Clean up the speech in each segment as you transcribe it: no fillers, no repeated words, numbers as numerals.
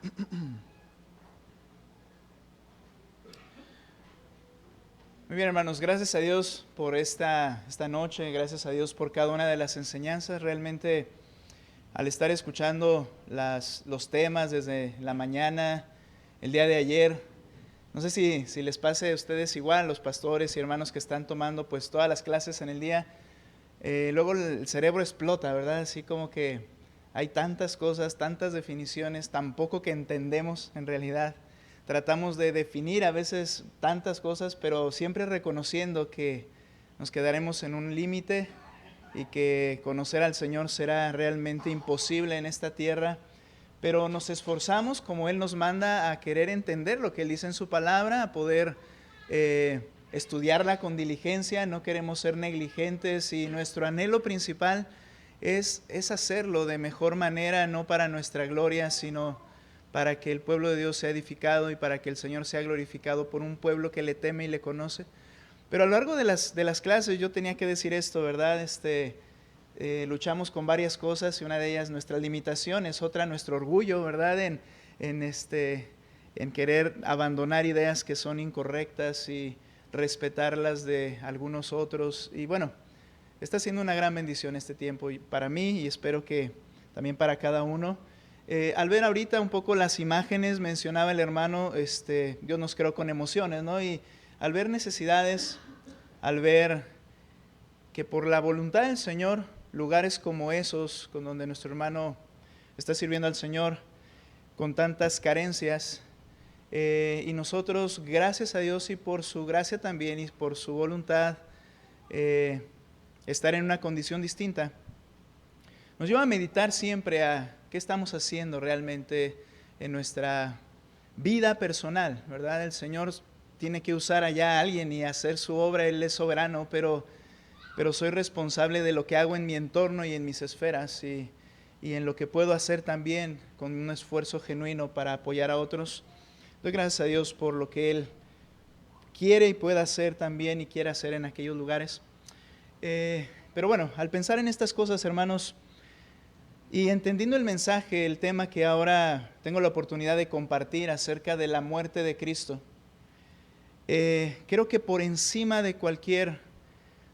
Muy bien, hermanos, gracias a Dios por esta noche, gracias a Dios por cada una de las enseñanzas. Realmente al estar escuchando los temas desde la mañana, el día de ayer, no sé si les pase a ustedes igual, los pastores y hermanos que están tomando pues todas las clases en el día, luego el cerebro explota, ¿verdad? Así como que hay tantas cosas, tantas definiciones, tan poco que entendemos en realidad. Tratamos de definir a veces tantas cosas, pero siempre reconociendo que nos quedaremos en un límite y que conocer al Señor será realmente imposible en esta tierra. Pero nos esforzamos, como Él nos manda, a querer entender lo que Él dice en su palabra, a poder estudiarla con diligencia. No queremos ser negligentes y nuestro anhelo principal es hacerlo de mejor manera, no para nuestra gloria, sino para que el pueblo de Dios sea edificado y para que el Señor sea glorificado por un pueblo que le teme y le conoce. Pero a lo largo de las clases yo tenía que decir esto, ¿verdad? Luchamos con varias cosas y una de ellas nuestras limitaciones, otra nuestro orgullo, ¿verdad? En querer abandonar ideas que son incorrectas y respetarlas de algunos otros. Y bueno, está siendo una gran bendición este tiempo para mí y espero que también para cada uno. Al ver ahorita un poco las imágenes, mencionaba el hermano, Dios nos creó con emociones, ¿no? Y al ver necesidades, al ver que por la voluntad del Señor, lugares como esos, con donde nuestro hermano está sirviendo al Señor, con tantas carencias, y nosotros, gracias a Dios y por su gracia también y por su voluntad, estar en una condición distinta, nos lleva a meditar siempre a qué estamos haciendo realmente en nuestra vida personal, ¿verdad? El Señor tiene que usar allá a alguien y hacer su obra, Él es soberano, pero soy responsable de lo que hago en mi entorno y en mis esferas y en lo que puedo hacer también con un esfuerzo genuino para apoyar a otros. Doy gracias a Dios por lo que Él quiere y puede hacer también y quiere hacer en aquellos lugares. Pero bueno, al pensar en estas cosas, hermanos, y entendiendo el mensaje, el tema que ahora tengo la oportunidad de compartir acerca de la muerte de Cristo, creo que por encima de cualquier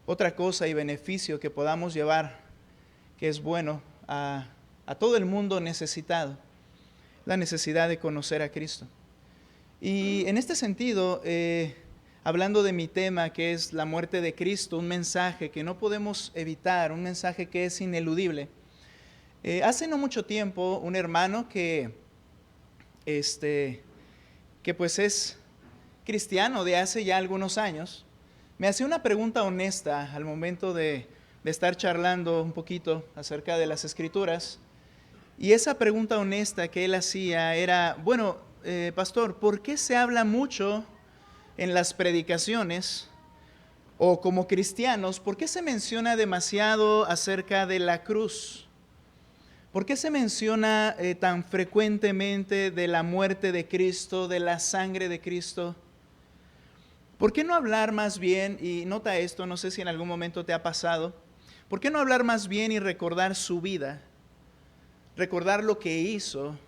otra cosa y beneficio que podamos llevar, que es bueno a todo el mundo necesitado, la necesidad de conocer a Cristo. Y en este sentido, hablando de mi tema, que es la muerte de Cristo, un mensaje que no podemos evitar, un mensaje que es ineludible. Hace no mucho tiempo, un hermano que pues es cristiano de hace ya algunos años, me hacía una pregunta honesta al momento de estar charlando un poquito acerca de las Escrituras. Y esa pregunta honesta que él hacía era, bueno, pastor, ¿por qué se habla mucho en las predicaciones o como cristianos, por qué se menciona demasiado acerca de la cruz? ¿Por qué se menciona tan frecuentemente de la muerte de Cristo, de la sangre de Cristo? ¿Por qué no hablar más bien, y nota esto, no sé si en algún momento te ha pasado, ¿por qué no hablar más bien y recordar su vida? Recordar lo que hizo,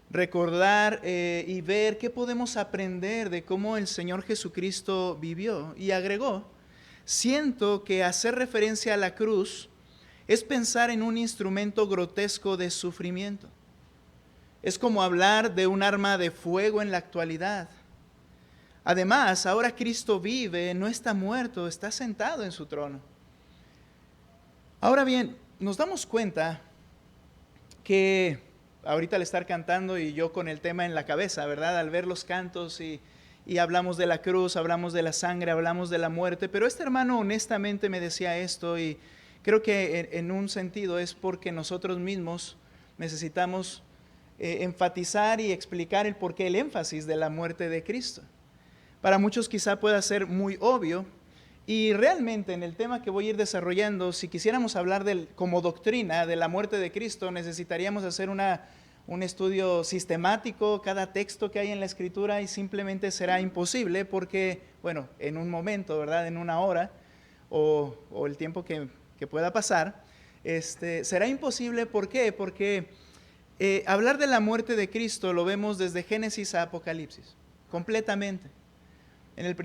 recordar y ver qué podemos aprender de cómo el Señor Jesucristo vivió. Y agregó, siento que hacer referencia a la cruz es pensar en un instrumento grotesco de sufrimiento. Es como hablar de un arma de fuego en la actualidad. Además, ahora Cristo vive, no está muerto, está sentado en su trono. Ahora bien, nos damos cuenta que ahorita al estar cantando y yo con el tema en la cabeza, ¿verdad? Al ver los cantos y hablamos de la cruz, hablamos de la sangre, hablamos de la muerte, pero este hermano honestamente me decía esto y creo que en un sentido es porque nosotros mismos necesitamos enfatizar y explicar el porqué, el énfasis de la muerte de Cristo. Para muchos quizá pueda ser muy obvio y realmente en el tema que voy a ir desarrollando, si quisiéramos hablar como doctrina de la muerte de Cristo, necesitaríamos hacer un estudio sistemático, cada texto que hay en la Escritura y simplemente será imposible porque, bueno, en un momento, ¿verdad? En una hora o el tiempo que pueda pasar, será imposible. ¿Por qué? Porque hablar de la muerte de Cristo lo vemos desde Génesis a Apocalipsis, completamente. En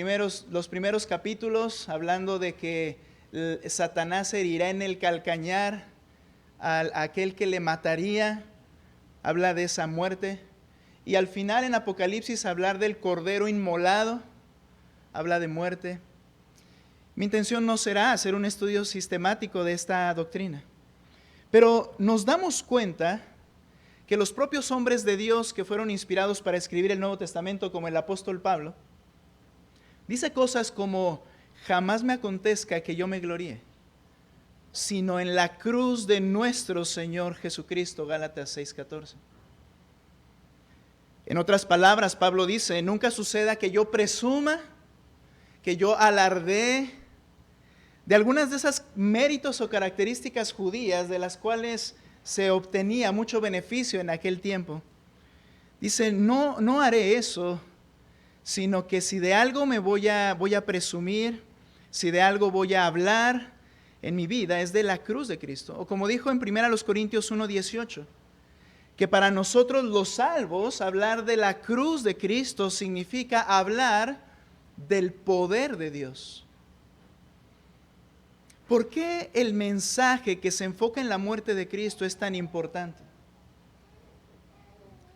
los primeros capítulos, hablando de que Satanás herirá en el calcañar a aquel que le mataría, habla de esa muerte. Y al final en Apocalipsis hablar del cordero inmolado, habla de muerte. Mi intención no será hacer un estudio sistemático de esta doctrina, pero nos damos cuenta que los propios hombres de Dios que fueron inspirados para escribir el Nuevo Testamento, como el apóstol Pablo, dice cosas como: jamás me acontezca que yo me gloríe, sino en la cruz de nuestro Señor Jesucristo, Gálatas 6:14. En otras palabras, Pablo dice: nunca suceda que yo presuma, que yo alardee de algunas de esas méritos o características judías de las cuales se obtenía mucho beneficio en aquel tiempo. Dice: no haré eso, sino que si de algo me voy a presumir, si de algo voy a hablar en mi vida, es de la cruz de Cristo. O como dijo en 1 Corintios 1:18, que para nosotros los salvos, hablar de la cruz de Cristo significa hablar del poder de Dios. ¿Por qué el mensaje que se enfoca en la muerte de Cristo es tan importante?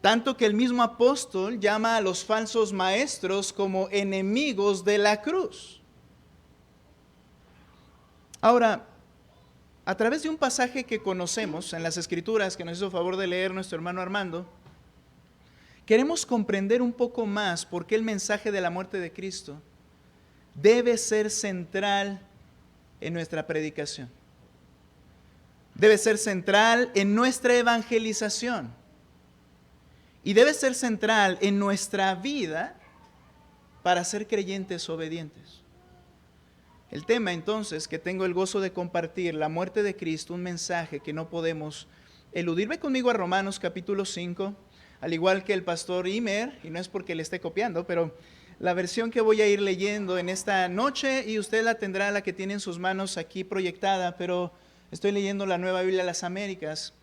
Tanto que el mismo apóstol llama a los falsos maestros como enemigos de la cruz. Ahora, a través de un pasaje que conocemos en las Escrituras, que nos hizo favor de leer nuestro hermano Armando, queremos comprender un poco más por qué el mensaje de la muerte de Cristo debe ser central en nuestra predicación. Debe ser central en nuestra evangelización. Y debe ser central en nuestra vida para ser creyentes obedientes. El tema entonces que tengo el gozo de compartir, la muerte de Cristo, un mensaje que no podemos eludir. Ve conmigo a Romanos capítulo 5, al igual que el pastor Imer, y no es porque le esté copiando, pero la versión que voy a ir leyendo en esta noche, y usted la tendrá, la que tiene en sus manos aquí proyectada, pero estoy leyendo la Nueva Biblia de las Américas.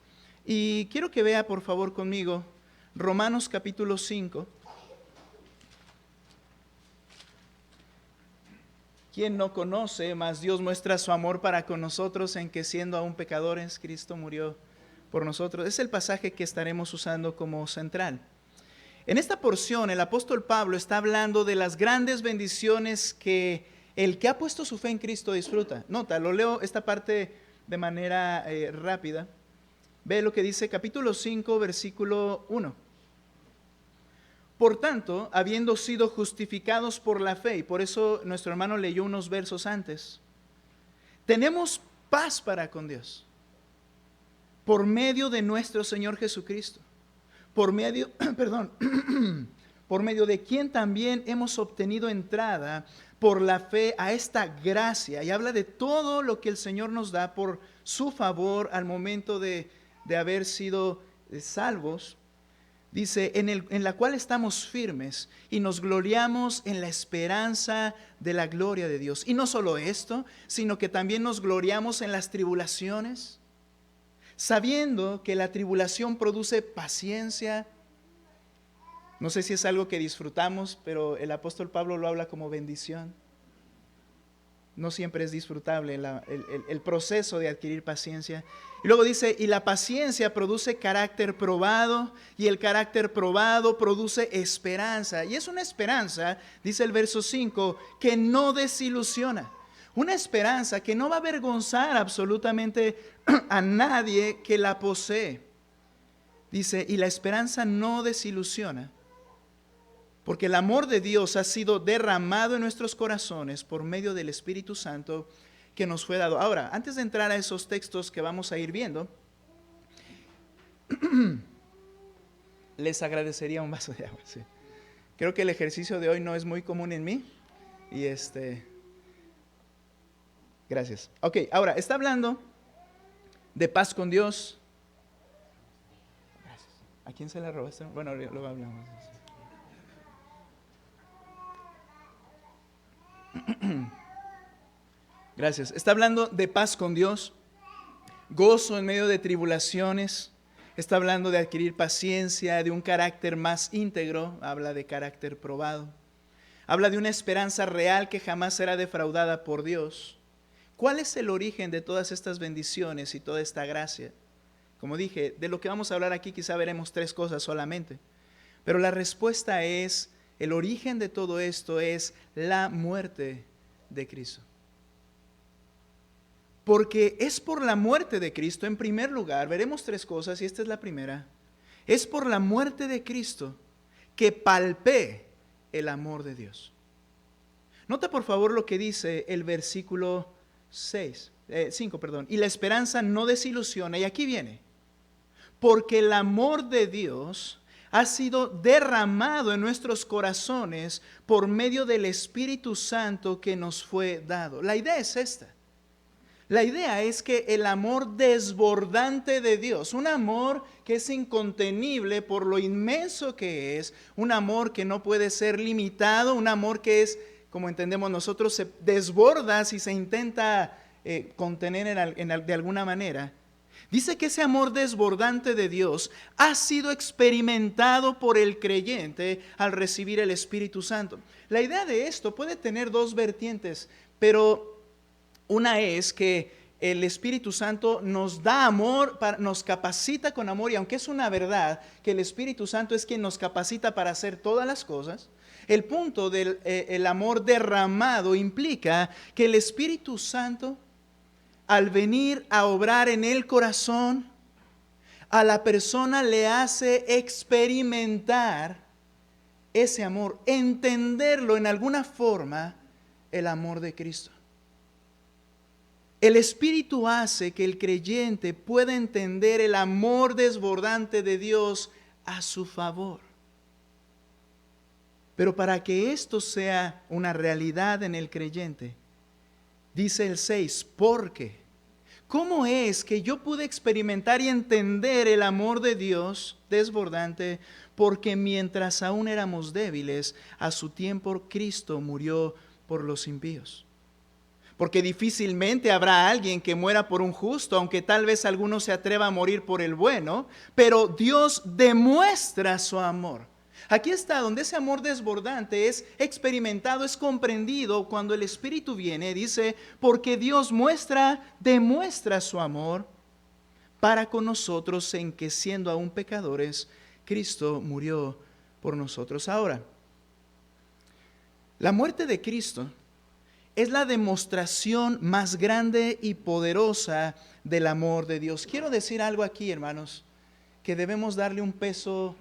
Y quiero que vea por favor conmigo Romanos capítulo 5. ¿Quién no conoce? Mas Dios muestra su amor para con nosotros en que siendo aún pecadores, Cristo murió por nosotros. Es el pasaje que estaremos usando como central. En esta porción el apóstol Pablo está hablando de las grandes bendiciones que el que ha puesto su fe en Cristo disfruta. Nota, lo leo esta parte de manera rápida. Ve lo que dice capítulo 5, versículo 1. Por tanto, habiendo sido justificados por la fe, y por eso nuestro hermano leyó unos versos antes, tenemos paz para con Dios, por medio de nuestro Señor Jesucristo, por medio de quien también hemos obtenido entrada por la fe a esta gracia. Y habla de todo lo que el Señor nos da por su favor al momento de haber sido salvos. Dice, en la cual estamos firmes y nos gloriamos en la esperanza de la gloria de Dios. Y no solo esto, sino que también nos gloriamos en las tribulaciones, sabiendo que la tribulación produce paciencia. No sé si es algo que disfrutamos, pero el apóstol Pablo lo habla como bendición. No siempre es disfrutable el proceso de adquirir paciencia. Y luego dice, y la paciencia produce carácter probado, y el carácter probado produce esperanza. Y es una esperanza, dice el verso 5, que no desilusiona. Una esperanza que no va a avergonzar absolutamente a nadie que la posee. Dice, y la esperanza no desilusiona, porque el amor de Dios ha sido derramado en nuestros corazones por medio del Espíritu Santo que nos fue dado. Ahora, antes de entrar a esos textos que vamos a ir viendo, les agradecería un vaso de agua. Sí. Creo que el ejercicio de hoy no es muy común en mí. Y gracias. Ok, ahora, está hablando de paz con Dios. Gracias. ¿A quién se la robaste? Bueno, luego hablamos. Gracias. Está hablando de paz con Dios, gozo en medio de tribulaciones, Está hablando de adquirir paciencia, de un carácter más íntegro, habla de carácter probado. Habla de una esperanza real que jamás será defraudada por Dios. ¿Cuál es el origen de todas estas bendiciones y toda esta gracia? Como dije, de lo que vamos a hablar aquí quizá veremos 3 cosas solamente. Pero la respuesta es, el origen de todo esto es la muerte de Cristo. Porque es por la muerte de Cristo, en primer lugar, veremos 3 cosas y esta es la primera. Es por la muerte de Cristo que palpé el amor de Dios. Nota por favor lo que dice el versículo 5. Y la esperanza no desilusiona, y aquí viene. Porque el amor de Dios ha sido derramado en nuestros corazones por medio del Espíritu Santo que nos fue dado. La idea es esta. La idea es que el amor desbordante de Dios, un amor que es incontenible por lo inmenso que es, un amor que no puede ser limitado, un amor que es, como entendemos nosotros, se desborda si se intenta contener de alguna manera. Dice que ese amor desbordante de Dios ha sido experimentado por el creyente al recibir el Espíritu Santo. La idea de esto puede tener 2 vertientes, pero una es que el Espíritu Santo nos da amor, nos capacita con amor, y aunque es una verdad que el Espíritu Santo es quien nos capacita para hacer todas las cosas, el punto del el amor derramado implica que el Espíritu Santo, al venir a obrar en el corazón, a la persona le hace experimentar ese amor, entenderlo en alguna forma, el amor de Cristo. El Espíritu hace que el creyente pueda entender el amor desbordante de Dios a su favor. Pero para que esto sea una realidad en el creyente, dice el 6, porque ¿cómo es que yo pude experimentar y entender el amor de Dios desbordante? Porque mientras aún éramos débiles, a su tiempo Cristo murió por los impíos. Porque difícilmente habrá alguien que muera por un justo, aunque tal vez alguno se atreva a morir por el bueno, pero Dios demuestra su amor. Aquí está donde ese amor desbordante es experimentado, es comprendido cuando el Espíritu viene, dice, porque Dios demuestra su amor para con nosotros en que siendo aún pecadores, Cristo murió por nosotros. Ahora, la muerte de Cristo es la demostración más grande y poderosa del amor de Dios. Quiero decir algo aquí, hermanos, que debemos darle un peso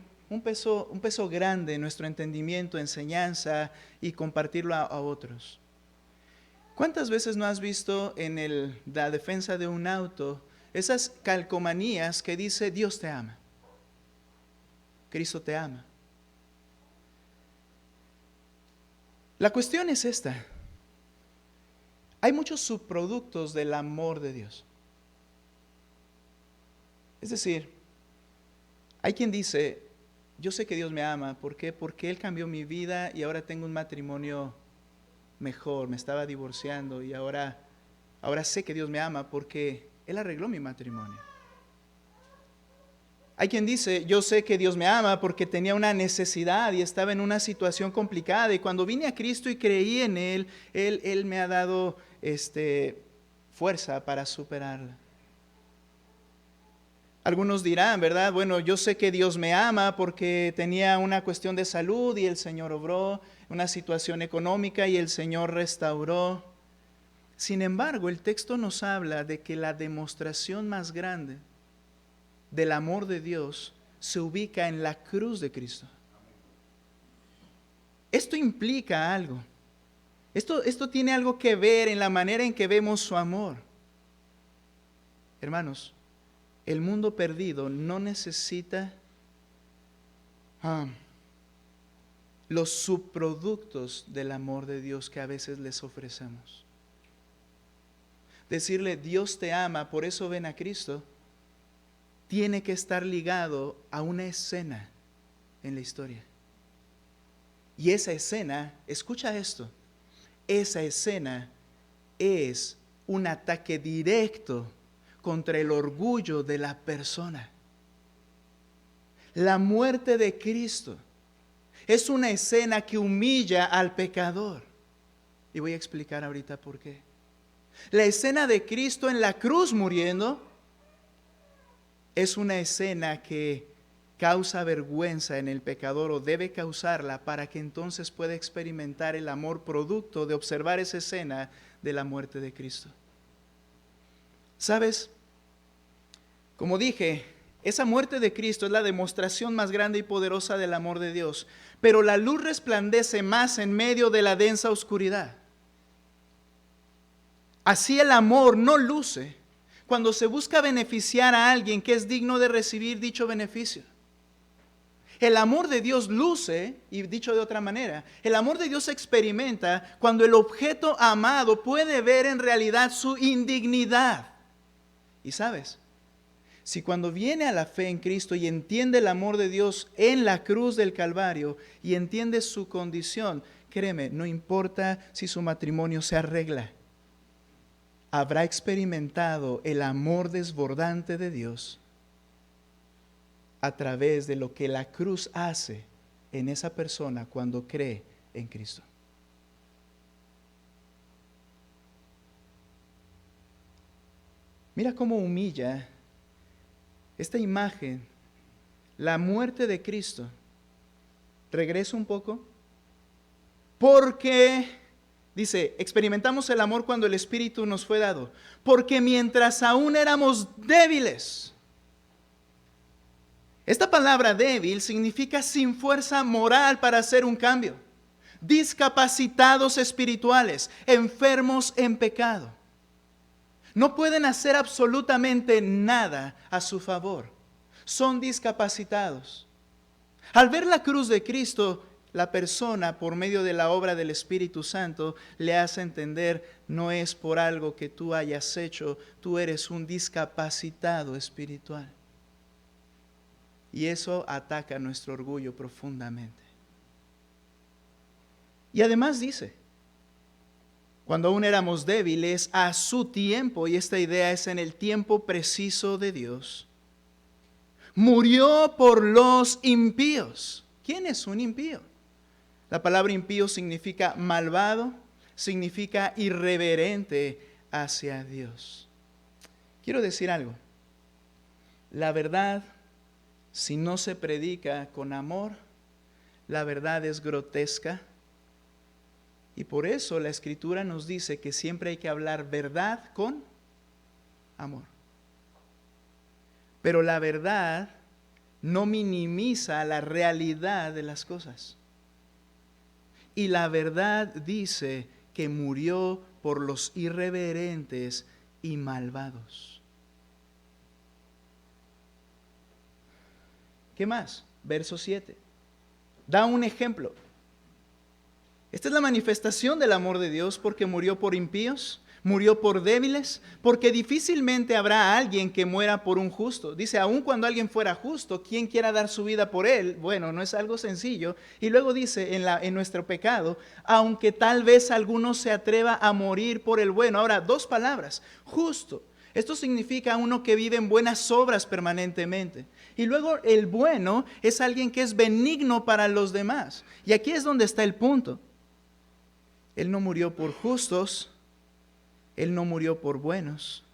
grande en nuestro entendimiento, enseñanza y compartirlo a otros. ¿Cuántas veces no has visto en la defensa de un auto esas calcomanías que dice Dios te ama, Cristo te ama? La cuestión es esta. Hay muchos subproductos del amor de Dios. Es decir, hay quien dice, yo sé que Dios me ama, ¿por qué? Porque Él cambió mi vida y ahora tengo un matrimonio mejor, me estaba divorciando y ahora sé que Dios me ama porque Él arregló mi matrimonio. Hay quien dice, yo sé que Dios me ama porque tenía una necesidad y estaba en una situación complicada y cuando vine a Cristo y creí en Él me ha dado fuerza para superarla. Algunos dirán, ¿verdad? Bueno, yo sé que Dios me ama porque tenía una cuestión de salud y el Señor obró, una situación económica y el Señor restauró. Sin embargo, el texto nos habla de que la demostración más grande del amor de Dios se ubica en la cruz de Cristo. Esto implica algo. Esto tiene algo que ver en la manera en que vemos su amor. Hermanos, el mundo perdido no necesita los subproductos del amor de Dios que a veces les ofrecemos. Decirle Dios te ama, por eso ven a Cristo, tiene que estar ligado a una escena en la historia. Y esa escena, escucha esto, esa escena es un ataque directo contra el orgullo de la persona. La muerte de Cristo es una escena que humilla al pecador. Y voy a explicar ahorita por qué. La escena de Cristo en la cruz muriendo es una escena que causa vergüenza en el pecador, o debe causarla, para que entonces pueda experimentar el amor producto de observar esa escena de la muerte de Cristo. ¿Sabes? Como dije, esa muerte de Cristo es la demostración más grande y poderosa del amor de Dios, pero la luz resplandece más en medio de la densa oscuridad. Así el amor no luce cuando se busca beneficiar a alguien que es digno de recibir dicho beneficio. El amor de Dios luce, y dicho de otra manera, el amor de Dios se experimenta cuando el objeto amado puede ver en realidad su indignidad. Y sabes, si cuando viene a la fe en Cristo y entiende el amor de Dios en la cruz del Calvario y entiende su condición, créeme, no importa si su matrimonio se arregla, habrá experimentado el amor desbordante de Dios a través de lo que la cruz hace en esa persona cuando cree en Cristo. Mira cómo humilla esta imagen, la muerte de Cristo. Regreso un poco. Porque, dice, experimentamos el amor cuando el Espíritu nos fue dado. Porque mientras aún éramos débiles. Esta palabra débil significa sin fuerza moral para hacer un cambio. Discapacitados espirituales, enfermos en pecado. No pueden hacer absolutamente nada a su favor. Son discapacitados. Al ver la cruz de Cristo, la persona, por medio de la obra del Espíritu Santo, le hace entender, no es por algo que tú hayas hecho, tú eres un discapacitado espiritual. Y eso ataca nuestro orgullo profundamente. Y además dice, cuando aún éramos débiles, a su tiempo, y esta idea es en el tiempo preciso de Dios, murió por los impíos. ¿Quién es un impío? La palabra impío significa malvado, significa irreverente hacia Dios. Quiero decir algo. La verdad, si no se predica con amor, la verdad es grotesca. Y por eso la Escritura nos dice que siempre hay que hablar verdad con amor. Pero la verdad no minimiza la realidad de las cosas. Y la verdad dice que murió por los irreverentes y malvados. ¿Qué más? Verso 7. Da un ejemplo. Esta es la manifestación del amor de Dios, porque murió por impíos, murió por débiles, porque difícilmente habrá alguien que muera por un justo. Dice, aun cuando alguien fuera justo, ¿quién quiera dar su vida por él? Bueno, no es algo sencillo. Y luego dice, en nuestro pecado, aunque tal vez alguno se atreva a morir por el bueno. Ahora, dos palabras, justo. Esto significa uno que vive en buenas obras permanentemente. Y luego el bueno es alguien que es benigno para los demás. Y aquí es donde está el punto. Él no murió por justos, Él no murió por buenos.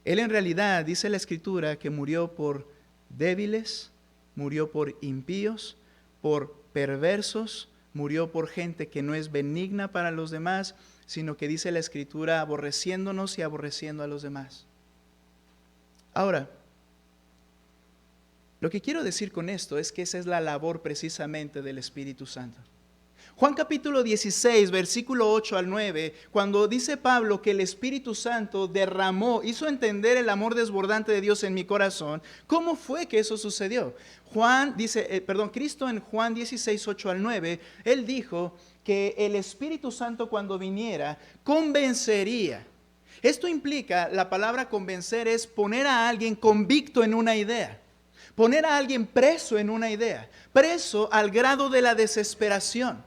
Él en realidad, dice la Escritura, que murió por débiles, murió por impíos, por perversos, murió por gente que no es benigna para los demás, sino que dice la Escritura, aborreciéndonos y aborreciendo a los demás. Ahora, lo que quiero decir con esto es que esa es la labor precisamente del Espíritu Santo. Juan capítulo 16, versículo 8 al 9, cuando dice Pablo que el Espíritu Santo hizo entender el amor desbordante de Dios en mi corazón, ¿cómo fue que eso sucedió? Cristo en Juan 16, 8 al 9, Él dijo que el Espíritu Santo cuando viniera convencería. Esto implica, la palabra convencer es poner a alguien convicto en una idea. Poner a alguien preso en una idea. Preso al grado de la desesperación.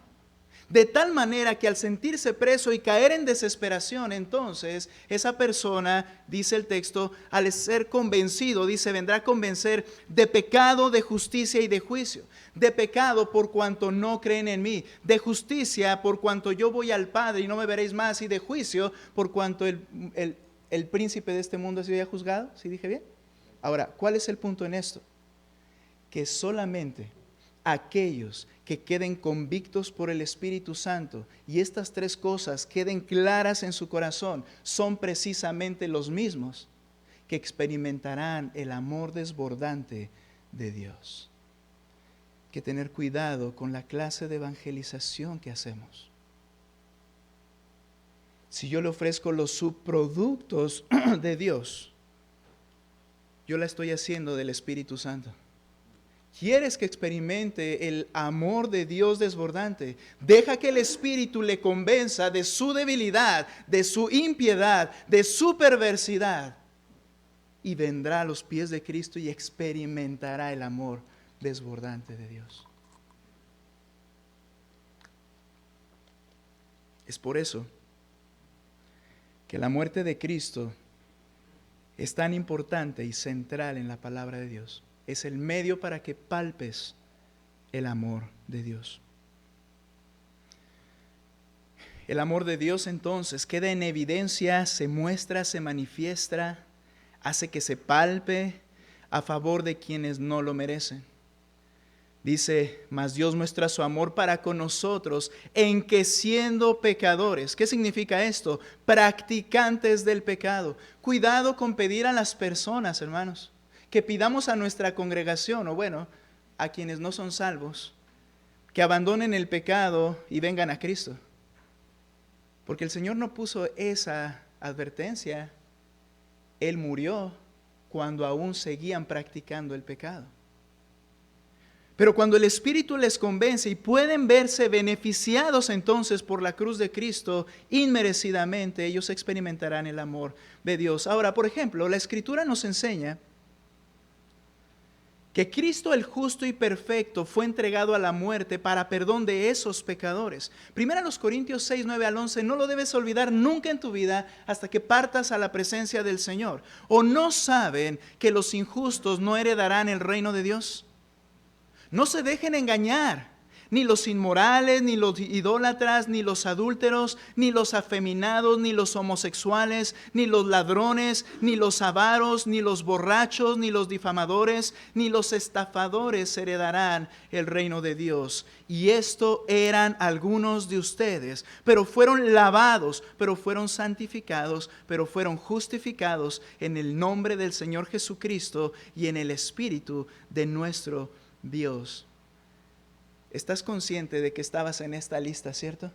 De tal manera que al sentirse preso y caer en desesperación, entonces esa persona, dice el texto, al ser convencido, dice, vendrá a convencer de pecado, de justicia y de juicio. De pecado por cuanto no creen en mí, de justicia por cuanto yo voy al Padre y no me veréis más, y de juicio por cuanto el príncipe de este mundo ha sido ya juzgado. ¿Sí dije bien? Ahora, ¿cuál es el punto en esto? Que solamente aquellos que queden convictos por el Espíritu Santo y estas tres cosas queden claras en su corazón son precisamente los mismos que experimentarán el amor desbordante de Dios. Hay que tener cuidado con la clase de evangelización que hacemos. Si yo le ofrezco los subproductos de Dios, yo la estoy haciendo del Espíritu Santo. ¿Quieres que experimente el amor de Dios desbordante? Deja que el Espíritu le convenza de su debilidad, de su impiedad, de su perversidad. Y vendrá a los pies de Cristo y experimentará el amor desbordante de Dios. Es por eso que la muerte de Cristo es tan importante y central en la palabra de Dios. Es el medio para que palpes el amor de Dios. El amor de Dios entonces queda en evidencia, se muestra, se manifiesta, hace que se palpe a favor de quienes no lo merecen. Dice, mas Dios muestra su amor para con nosotros en que siendo pecadores, ¿qué significa esto? Practicantes del pecado. Cuidado con pedir a las personas, hermanos, que pidamos a nuestra congregación, o bueno, a quienes no son salvos, que abandonen el pecado y vengan a Cristo. Porque el Señor no puso esa advertencia. Él murió cuando aún seguían practicando el pecado. Pero cuando el Espíritu les convence y pueden verse beneficiados entonces por la cruz de Cristo, inmerecidamente ellos experimentarán el amor de Dios. Ahora, por ejemplo, la Escritura nos enseña que Cristo el justo y perfecto fue entregado a la muerte para perdón de esos pecadores. Primera los Corintios 6, 9 al 11, no lo debes olvidar nunca en tu vida hasta que partas a la presencia del Señor. ¿O no saben que los injustos no heredarán el reino de Dios? No se dejen engañar, ni los inmorales, ni los idólatras, ni los adúlteros, ni los afeminados, ni los homosexuales, ni los ladrones, ni los avaros, ni los borrachos, ni los difamadores, ni los estafadores heredarán el reino de Dios. Y esto eran algunos de ustedes, pero fueron lavados, pero fueron santificados, pero fueron justificados en el nombre del Señor Jesucristo y en el Espíritu de nuestro Dios. ¿Estás consciente de que estabas en esta lista, cierto?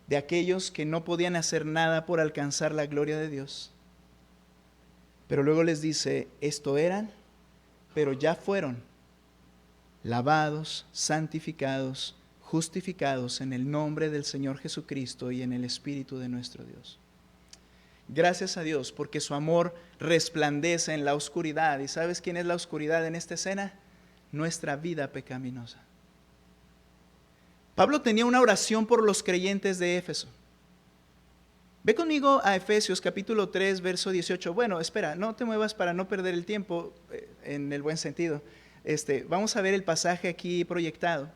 De aquellos que no podían hacer nada por alcanzar la gloria de Dios. Pero luego les dice, esto eran, pero ya fueron lavados, santificados, justificados en el nombre del Señor Jesucristo y en el Espíritu de nuestro Dios. Gracias a Dios porque su amor resplandece en la oscuridad. ¿Y sabes quién es la oscuridad en esta escena? Nuestra vida pecaminosa. Pablo tenía una oración por los creyentes de Éfeso. Ve conmigo a Efesios capítulo 3, verso 18. Bueno, espera, no te muevas para no perder el tiempo en el buen sentido. Vamos a ver el pasaje aquí proyectado.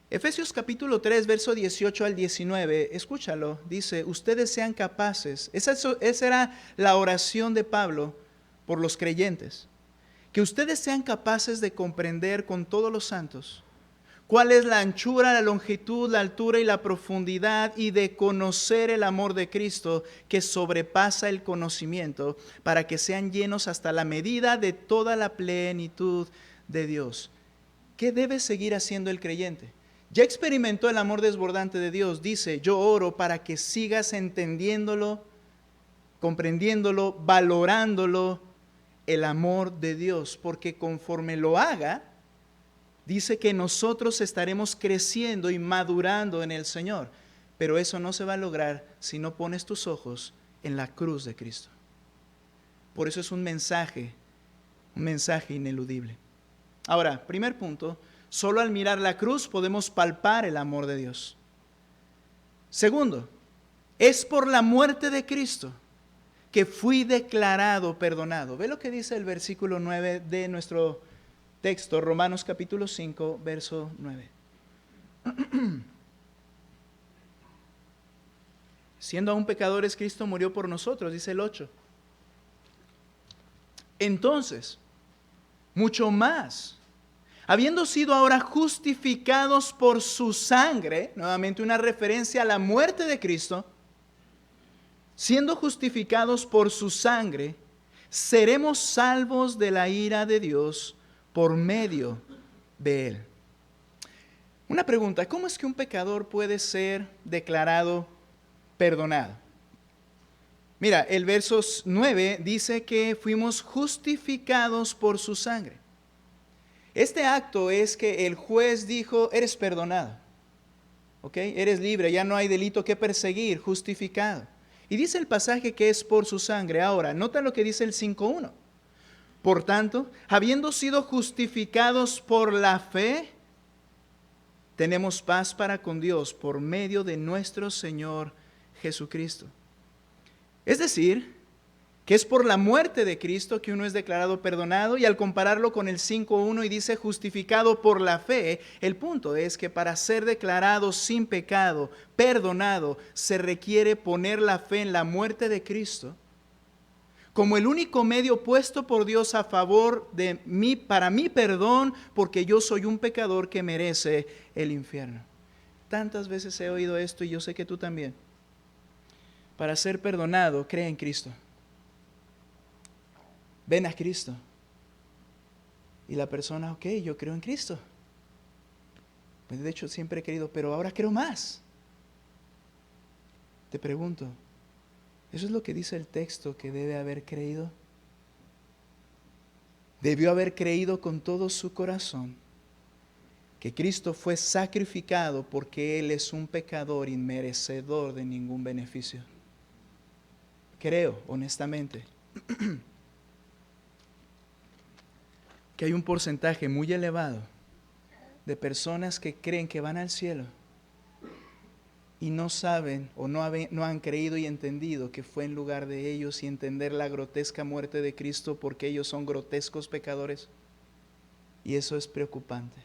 Efesios capítulo 3, verso 18 al 19, escúchalo, dice, ustedes sean capaces, esa era la oración de Pablo por los creyentes, que ustedes sean capaces de comprender con todos los santos cuál es la anchura, la longitud, la altura y la profundidad, y de conocer el amor de Cristo que sobrepasa el conocimiento, para que sean llenos hasta la medida de toda la plenitud de Dios. ¿Qué debe seguir haciendo el creyente? Ya experimentó el amor desbordante de Dios. Dice, yo oro para que sigas entendiéndolo, comprendiéndolo, valorándolo, el amor de Dios. Porque conforme lo haga, dice que nosotros estaremos creciendo y madurando en el Señor. Pero eso no se va a lograr si no pones tus ojos en la cruz de Cristo. Por eso es un mensaje ineludible. Ahora, primer punto, Solo al mirar la cruz podemos palpar el amor de Dios. Segundo, es por la muerte de Cristo que fui declarado perdonado. Ve lo que dice el versículo 9 de nuestro texto, Romanos capítulo 5, verso 9. Siendo aún pecadores, Cristo murió por nosotros, dice el 8. Entonces, mucho más, habiendo sido ahora justificados por su sangre, nuevamente una referencia a la muerte de Cristo, siendo justificados por su sangre, seremos salvos de la ira de Dios por medio de él. Una pregunta, ¿cómo es que un pecador puede ser declarado perdonado? Mira, el verso 9 dice que fuimos justificados por su sangre. Este acto es que el juez dijo, eres perdonado, ¿ok? Eres libre, ya no hay delito que perseguir, justificado. Y dice el pasaje que es por su sangre. Ahora, nota lo que dice el 5.1. Por tanto, habiendo sido justificados por la fe, tenemos paz para con Dios por medio de nuestro Señor Jesucristo. Es decir, que es por la muerte de Cristo que uno es declarado perdonado, y al compararlo con el 5.1 y dice justificado por la fe, el punto es que para ser declarado sin pecado, perdonado, se requiere poner la fe en la muerte de Cristo como el único medio puesto por Dios a favor de mí, para mi perdón, porque yo soy un pecador que merece el infierno. Tantas veces he oído esto y yo sé que tú también. Para ser perdonado, cree en Cristo. Ven a Cristo. Y la persona, ok, yo creo en Cristo. Pues de hecho siempre he creído, pero ahora creo más. Te pregunto, ¿eso es lo que dice el texto que debe haber creído? Debió haber creído con todo su corazón que Cristo fue sacrificado porque Él es un pecador inmerecedor de ningún beneficio. Creo, honestamente, que hay un porcentaje muy elevado de personas que creen que van al cielo y no saben o no han creído y entendido que fue en lugar de ellos, y entender la grotesca muerte de Cristo porque ellos son grotescos pecadores. Y eso es preocupante.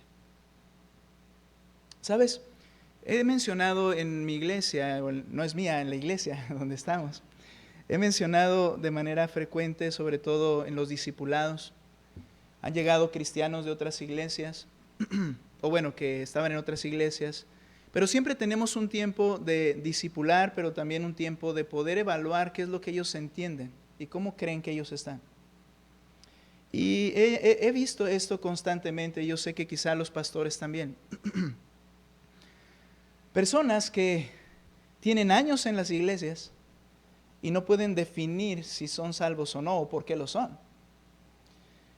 ¿Sabes? He mencionado en mi iglesia, no es mía, en la iglesia donde estamos, he mencionado de manera frecuente, sobre todo en los discipulados. Han llegado cristianos de otras iglesias, o bueno, que estaban en otras iglesias, pero siempre tenemos un tiempo de discipular, pero también un tiempo de poder evaluar qué es lo que ellos entienden y cómo creen que ellos están. Y he visto esto constantemente, yo sé que quizá los pastores también. Personas que tienen años en las iglesias y no pueden definir si son salvos o no, o por qué lo son.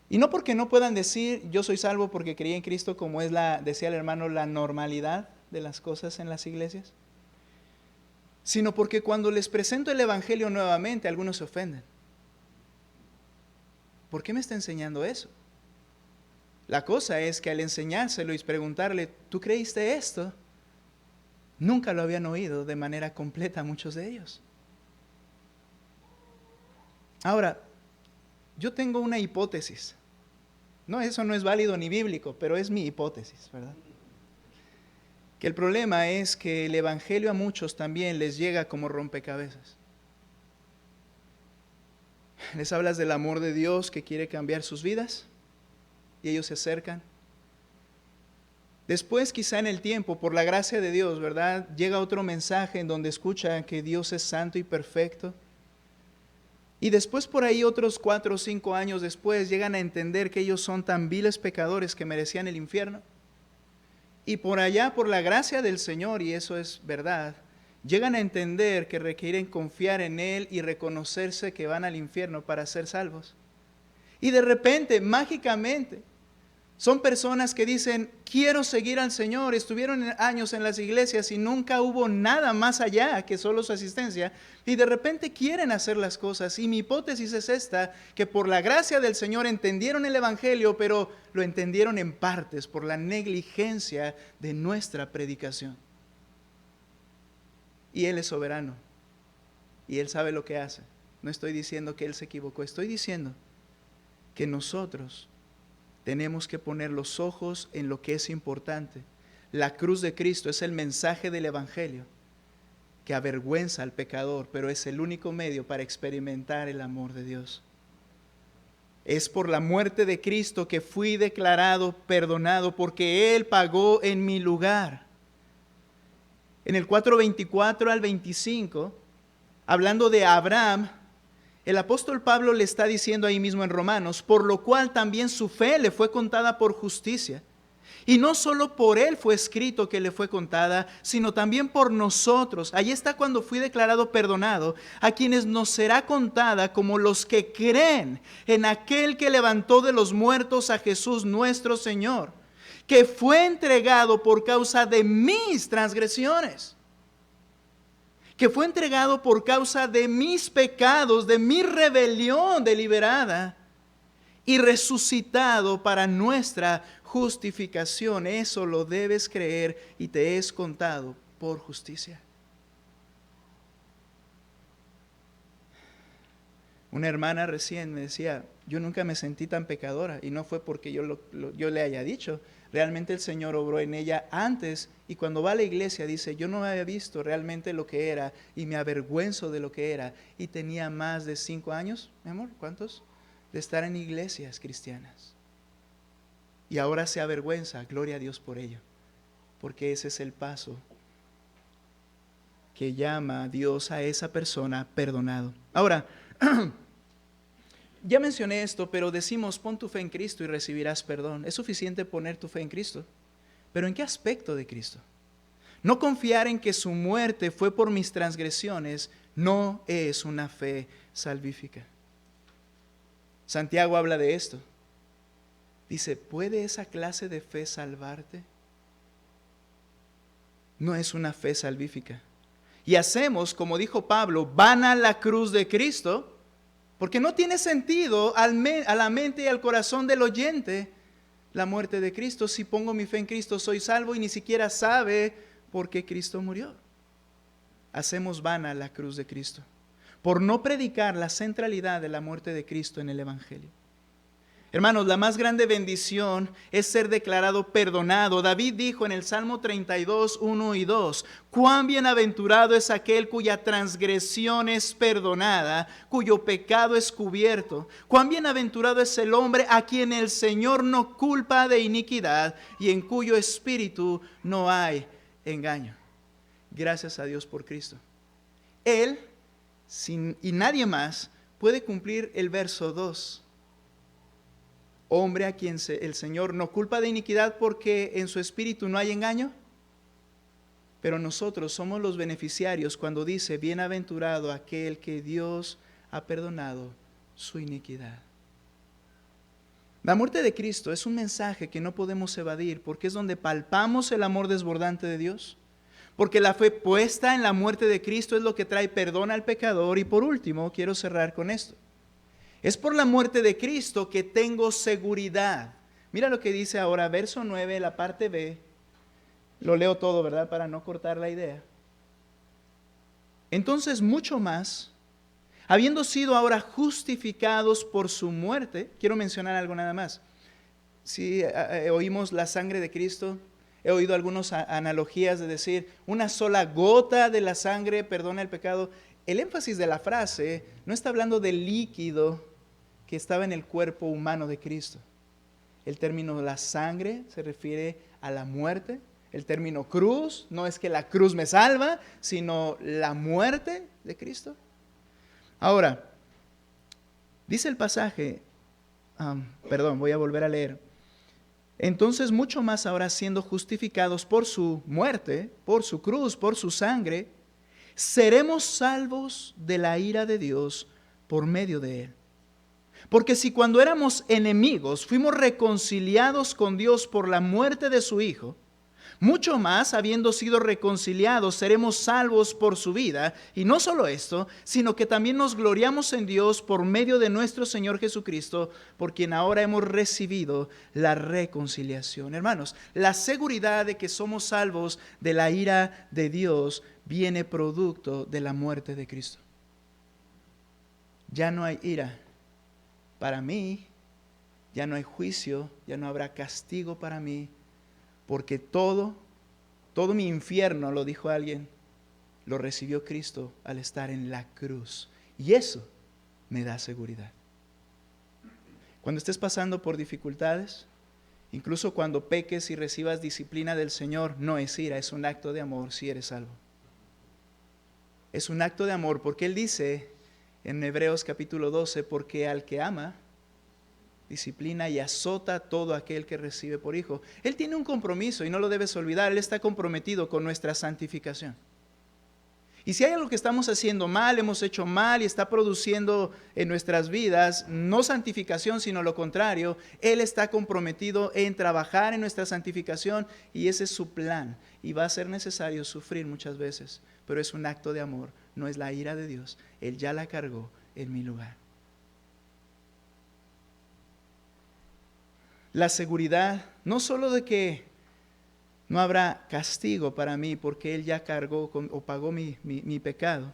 Y no porque no puedan decir, yo soy salvo porque creí en Cristo, como es decía el hermano, la normalidad de las cosas en las iglesias, sino porque cuando les presento el evangelio nuevamente, algunos se ofenden. ¿Por qué me está enseñando eso? La cosa es que al enseñárselo y preguntarle, ¿tú creíste esto? Nunca lo habían oído de manera completa muchos de ellos. Ahora, yo tengo una hipótesis. No, eso no es válido ni bíblico, pero es mi hipótesis, ¿verdad? Que el problema es que el evangelio a muchos también les llega como rompecabezas. Les hablas del amor de Dios que quiere cambiar sus vidas y ellos se acercan. Después, quizá en el tiempo, por la gracia de Dios, ¿verdad? Llega otro mensaje en donde escuchan que Dios es santo y perfecto. Y después, por ahí, otros 4 o 5 años después, llegan a entender que ellos son tan viles pecadores que merecían el infierno. Y por allá, por la gracia del Señor, y eso es verdad, llegan a entender que requieren confiar en Él y reconocerse que van al infierno para ser salvos. Y de repente, mágicamente, Son personas que dicen, quiero seguir al Señor. Estuvieron años en las iglesias y nunca hubo nada más allá que solo su asistencia. Y de repente quieren hacer las cosas. Y mi hipótesis es esta, que por la gracia del Señor entendieron el Evangelio, pero lo entendieron en partes por la negligencia de nuestra predicación. Y Él es soberano. Y Él sabe lo que hace. No estoy diciendo que Él se equivocó. Estoy diciendo que nosotros tenemos que poner los ojos en lo que es importante. La cruz de Cristo es el mensaje del Evangelio que avergüenza al pecador, pero es el único medio para experimentar el amor de Dios. Es por la muerte de Cristo que fui declarado perdonado, porque Él pagó en mi lugar. En el 4:24 al 25, hablando de Abraham, el apóstol Pablo le está diciendo ahí mismo en Romanos, por lo cual también su fe le fue contada por justicia. Y no solo por él fue escrito que le fue contada, sino también por nosotros. Ahí está cuando fui declarado perdonado, a quienes nos será contada como los que creen en aquel que levantó de los muertos a Jesús nuestro Señor, que fue entregado por causa de mis transgresiones, que fue entregado por causa de mis pecados, de mi rebelión deliberada, y resucitado para nuestra justificación. Eso lo debes creer y te es contado por justicia. Una hermana recién me decía, yo nunca me sentí tan pecadora, y no fue porque yo le haya dicho. Realmente el Señor obró en ella antes, y cuando va a la iglesia dice, yo no había visto realmente lo que era y me avergüenzo de lo que era. Y tenía más de 5 años, mi amor, ¿cuántos? De estar en iglesias cristianas. Y ahora se avergüenza, gloria a Dios por ello, porque ese es el paso que llama a Dios a esa persona perdonado. Ahora, ya mencioné esto, pero decimos, pon tu fe en Cristo y recibirás perdón. Es suficiente poner tu fe en Cristo, pero ¿en qué aspecto de Cristo? No confiar en que su muerte fue por mis transgresiones no es una fe salvífica. Santiago habla de esto. Dice, ¿puede esa clase de fe salvarte? No es una fe salvífica. Y hacemos, como dijo Pablo, vana la cruz de Cristo, porque no tiene sentido a la mente y al corazón del oyente la muerte de Cristo. Si pongo mi fe en Cristo soy salvo y ni siquiera sabe por qué Cristo murió. Hacemos vana la cruz de Cristo por no predicar la centralidad de la muerte de Cristo en el Evangelio. Hermanos, la más grande bendición es ser declarado perdonado. David dijo en el Salmo 32, 1 y 2, cuán bienaventurado es aquel cuya transgresión es perdonada, cuyo pecado es cubierto. Cuán bienaventurado es el hombre a quien el Señor no culpa de iniquidad y en cuyo espíritu no hay engaño. Gracias a Dios por Cristo. Él y nadie más puede cumplir el verso 2. Hombre a quien el Señor no culpa de iniquidad porque en su espíritu no hay engaño. Pero nosotros somos los beneficiarios cuando dice, bienaventurado aquel que Dios ha perdonado su iniquidad. La muerte de Cristo es un mensaje que no podemos evadir porque es donde palpamos el amor desbordante de Dios. Porque la fe puesta en la muerte de Cristo es lo que trae perdón al pecador. Y por último, quiero cerrar con esto. Es por la muerte de Cristo que tengo seguridad. Mira lo que dice ahora, verso 9, la parte B. Lo leo todo, ¿verdad? Para no cortar la idea. Entonces, mucho más, habiendo sido ahora justificados por su muerte, quiero mencionar algo nada más. Si oímos la sangre de Cristo, he oído algunas analogías de decir, una sola gota de la sangre perdona el pecado. El énfasis de la frase no está hablando del líquido que estaba en el cuerpo humano de Cristo. El término la sangre se refiere a la muerte. El término cruz no es que la cruz me salva, sino la muerte de Cristo. Ahora, dice el pasaje, voy a volver a leer. Entonces mucho más ahora siendo justificados por su muerte, por su cruz, por su sangre, seremos salvos de la ira de Dios por medio de él. Porque si cuando éramos enemigos fuimos reconciliados con Dios por la muerte de su Hijo, mucho más, habiendo sido reconciliados, seremos salvos por su vida. Y no solo esto, sino que también nos gloriamos en Dios por medio de nuestro Señor Jesucristo, por quien ahora hemos recibido la reconciliación. Hermanos, la seguridad de que somos salvos de la ira de Dios viene producto de la muerte de Cristo. Ya no hay ira para mí, ya no hay juicio, ya no habrá castigo para mí, porque todo mi infierno, lo dijo alguien, lo recibió Cristo al estar en la cruz. Y eso me da seguridad. Cuando estés pasando por dificultades, incluso cuando peques y recibas disciplina del Señor, no es ira, es un acto de amor si eres salvo. Es un acto de amor porque Él dice en Hebreos capítulo 12, porque al que ama, disciplina y azota a todo aquel que recibe por hijo. Él tiene un compromiso y no lo debes olvidar. Él está comprometido con nuestra santificación. Y si hay algo que estamos haciendo mal, hemos hecho mal y está produciendo en nuestras vidas no santificación, sino lo contrario, Él está comprometido en trabajar en nuestra santificación y ese es su plan. Y va a ser necesario sufrir muchas veces, pero es un acto de amor, no es la ira de Dios. Él ya la cargó en mi lugar. La seguridad, no solo de que no habrá castigo para mí porque Él ya cargó o pagó mi pecado,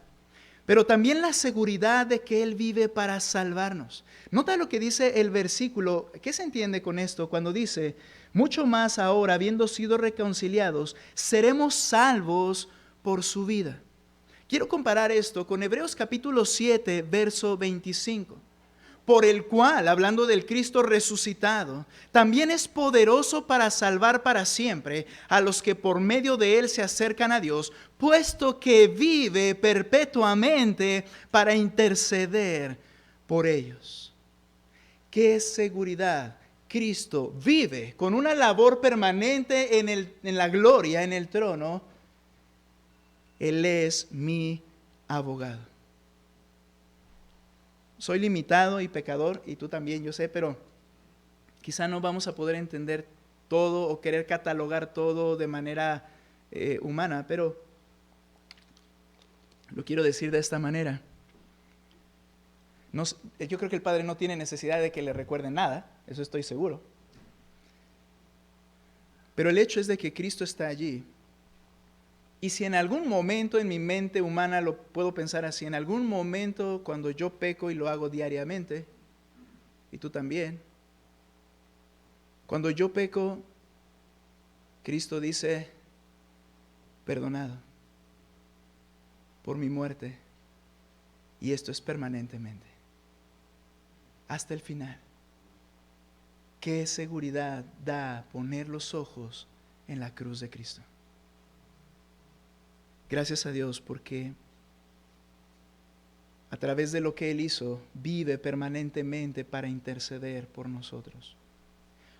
pero también la seguridad de que Él vive para salvarnos. Nota lo que dice el versículo. ¿Qué se entiende con esto? Cuando dice, mucho más ahora, habiendo sido reconciliados, seremos salvos por su vida. Quiero comparar esto con Hebreos capítulo 7, verso 25. Por el cual, hablando del Cristo resucitado, también es poderoso para salvar para siempre a los que por medio de Él se acercan a Dios, puesto que vive perpetuamente para interceder por ellos. ¡Qué seguridad! Cristo vive con una labor permanente en la gloria, en el trono. Él es mi abogado. Soy limitado y pecador, y tú también, yo sé, pero quizá no vamos a poder entender todo o querer catalogar todo de manera humana, pero lo quiero decir de esta manera. Yo creo que el Padre no tiene necesidad de que le recuerden nada, eso estoy seguro. Pero el hecho es de que Cristo está allí. Y si en algún momento en mi mente humana lo puedo pensar así, en algún momento cuando yo peco y lo hago diariamente, y tú también, cuando yo peco, Cristo dice, perdonado por mi muerte, y esto es permanentemente, hasta el final. ¿Qué seguridad da poner los ojos en la cruz de Cristo? Gracias a Dios porque a través de lo que Él hizo, vive permanentemente para interceder por nosotros.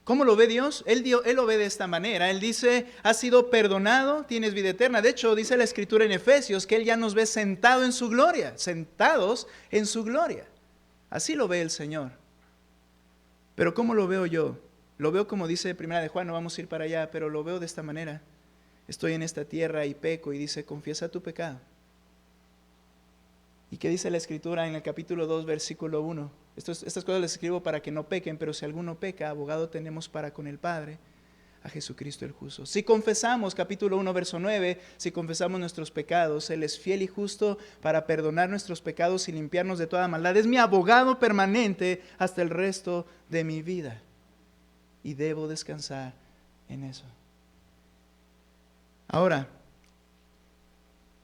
¿Cómo lo ve Dios? Él lo ve de esta manera. Él dice, has sido perdonado, tienes vida eterna. De hecho, dice la Escritura en Efesios que Él ya nos ve sentados en su gloria. Así lo ve el Señor. Pero ¿cómo lo veo yo? Lo veo como dice Primera de Juan, no vamos a ir para allá, pero lo veo de esta manera. Estoy en esta tierra y peco, y dice, confiesa tu pecado. ¿Y qué dice la Escritura en el capítulo 2, versículo 1? Estas cosas les escribo para que no pequen, pero si alguno peca, abogado tenemos para con el Padre, a Jesucristo el justo. Si confesamos, capítulo 1, verso 9, si confesamos nuestros pecados, Él es fiel y justo para perdonar nuestros pecados y limpiarnos de toda maldad. Es mi abogado permanente hasta el resto de mi vida. Y debo descansar en eso. Ahora,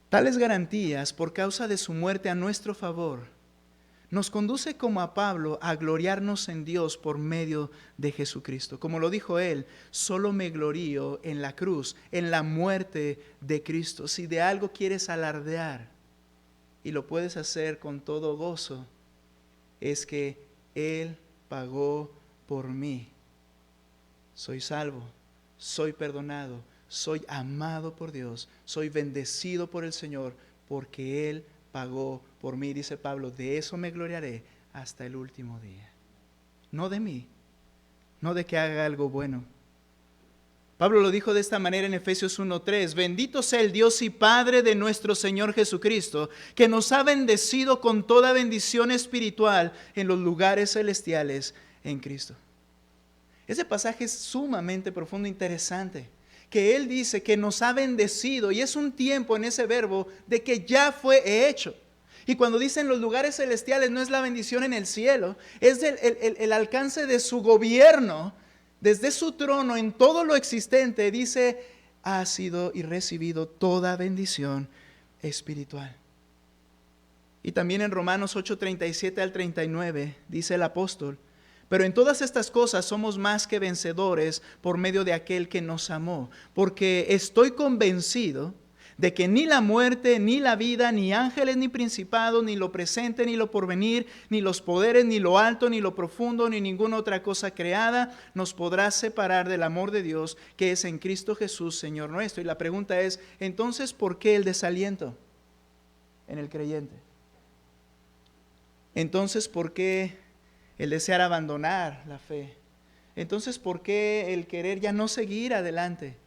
tales garantías por causa de su muerte a nuestro favor nos conduce como a Pablo a gloriarnos en Dios por medio de Jesucristo. Como lo dijo él, solo me glorío en la cruz, en la muerte de Cristo. Si de algo quieres alardear y lo puedes hacer con todo gozo, es que Él pagó por mí. Soy salvo, soy perdonado, soy amado por Dios, soy bendecido por el Señor, porque Él pagó por mí, dice Pablo, de eso me gloriaré hasta el último día. no de mí, no de que haga algo bueno. Pablo lo dijo de esta manera en Efesios 1:3: bendito sea el Dios y Padre de nuestro Señor Jesucristo, que nos ha bendecido con toda bendición espiritual en los lugares celestiales en Cristo. Ese pasaje es sumamente profundo e interesante, que él dice que nos ha bendecido, y es un tiempo en ese verbo de que ya fue hecho. Y cuando dicen los lugares celestiales, no es la bendición en el cielo, es el alcance de su gobierno. Desde su trono en todo lo existente, dice, ha sido y recibido toda bendición espiritual. Y también en Romanos 8:37 al 39 dice el apóstol: pero en todas estas cosas somos más que vencedores por medio de aquel que nos amó, porque estoy convencido de que ni la muerte, ni la vida, ni ángeles, ni principados, ni lo presente, ni lo porvenir, ni los poderes, ni lo alto, ni lo profundo, ni ninguna otra cosa creada nos podrá separar del amor de Dios que es en Cristo Jesús, Señor nuestro. Y la pregunta es, entonces, ¿por qué el desaliento en el creyente? Entonces, ¿por qué el desear abandonar la fe? Entonces, ¿por qué el querer ya no seguir adelante?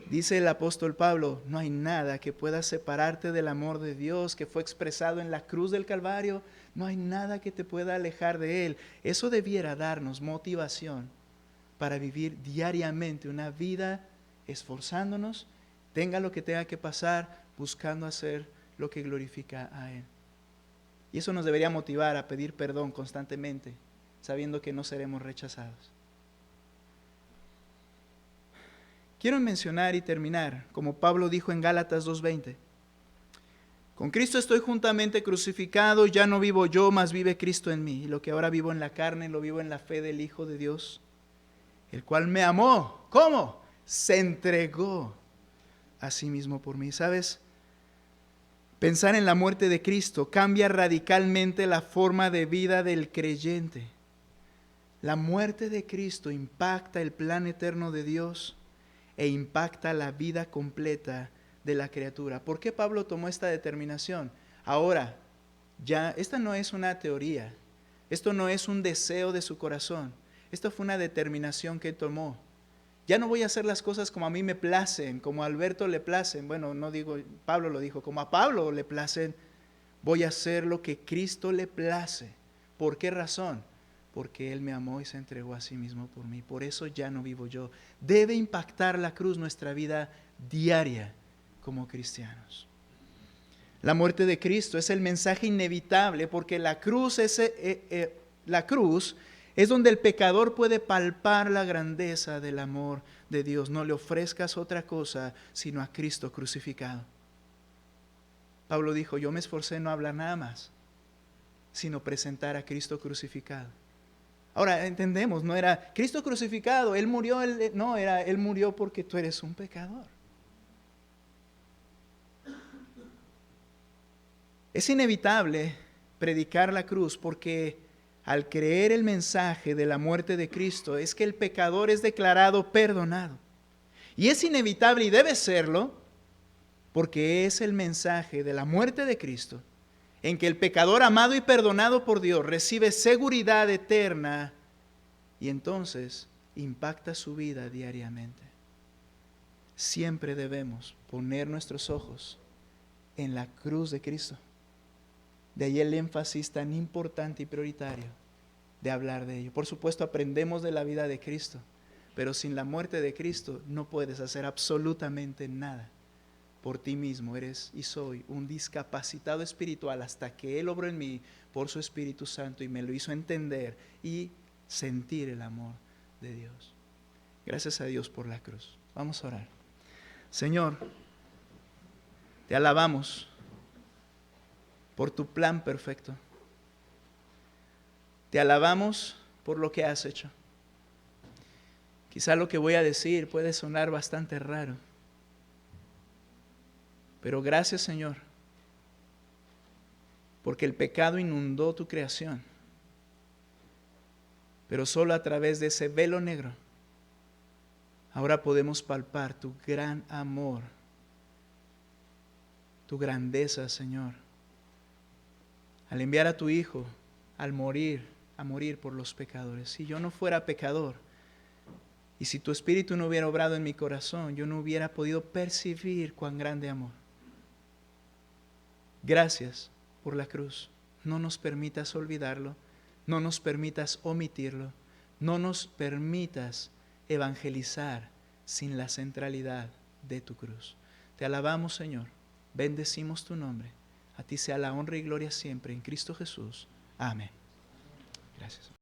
Dice el apóstol Pablo: no hay nada que pueda separarte del amor de Dios que fue expresado en la cruz del Calvario. No hay nada que te pueda alejar de Él. Eso debiera darnos motivación para vivir diariamente una vida esforzándonos, tenga lo que tenga que pasar, buscando hacer lo que glorifica a Él. Y eso nos debería motivar a pedir perdón constantemente, sabiendo que no seremos rechazados. Quiero mencionar y terminar, como Pablo dijo en Gálatas 2:20: con Cristo estoy juntamente crucificado, ya no vivo yo, mas vive Cristo en mí. Y lo que ahora vivo en la carne, lo vivo en la fe del Hijo de Dios, el cual me amó. ¿Cómo? Se entregó a sí mismo por mí. ¿Sabes? Pensar en la muerte de Cristo cambia radicalmente la forma de vida del creyente. La muerte de Cristo impacta el plan eterno de Dios e impacta la vida completa de la criatura. ¿Por qué Pablo tomó esta determinación? Ahora, ya, esta no es una teoría, esto no es un deseo de su corazón, esto fue una determinación que tomó. Ya no voy a hacer las cosas como a mí me placen, como a Alberto le placen. Bueno, no digo, Pablo lo dijo, como a Pablo le placen. Voy a hacer lo que Cristo le place. ¿Por qué razón? Porque Él me amó y se entregó a sí mismo por mí. Por eso ya no vivo yo. Debe impactar la cruz nuestra vida diaria como cristianos. La muerte de Cristo es el mensaje inevitable, porque la cruz es donde el pecador puede palpar la grandeza del amor de Dios. No le ofrezcas otra cosa sino a Cristo crucificado. Pablo dijo: yo me esforcé en no hablar nada más, sino presentar a Cristo crucificado. Ahora entendemos, no era Cristo crucificado, Él murió, Él murió porque tú eres un pecador. Es inevitable predicar la cruz, porque al creer el mensaje de la muerte de Cristo es que el pecador es declarado perdonado. Y es inevitable, y debe serlo, porque es el mensaje de la muerte de Cristo en que el pecador amado y perdonado por Dios recibe seguridad eterna y entonces impacta su vida diariamente. Siempre debemos poner nuestros ojos en la cruz de Cristo. De ahí el énfasis tan importante y prioritario de hablar de ello. Por supuesto, aprendemos de la vida de Cristo, pero sin la muerte de Cristo no puedes hacer absolutamente nada por ti mismo. Eres y soy un discapacitado espiritual hasta que Él obró en mí por su Espíritu Santo y me lo hizo entender y sentir el amor de Dios. Gracias a Dios por la cruz. Vamos a orar. Señor, te alabamos por tu plan perfecto. Te alabamos por lo que has hecho. Quizá lo que voy a decir puede sonar bastante raro, pero gracias, Señor, porque el pecado inundó tu creación, pero solo a través de ese velo negro ahora podemos palpar tu gran amor, tu grandeza, Señor. Al enviar a tu Hijo, al morir a morir por los pecadores. Si yo no fuera pecador, y si tu Espíritu no hubiera obrado en mi corazón, yo no hubiera podido percibir cuán grande amor. Gracias por la cruz. No nos permitas olvidarlo, no nos permitas omitirlo, no nos permitas evangelizar sin la centralidad de tu cruz. Te alabamos, Señor, bendecimos tu nombre. A ti sea la honra y gloria siempre en Cristo Jesús. Amén. Gracias.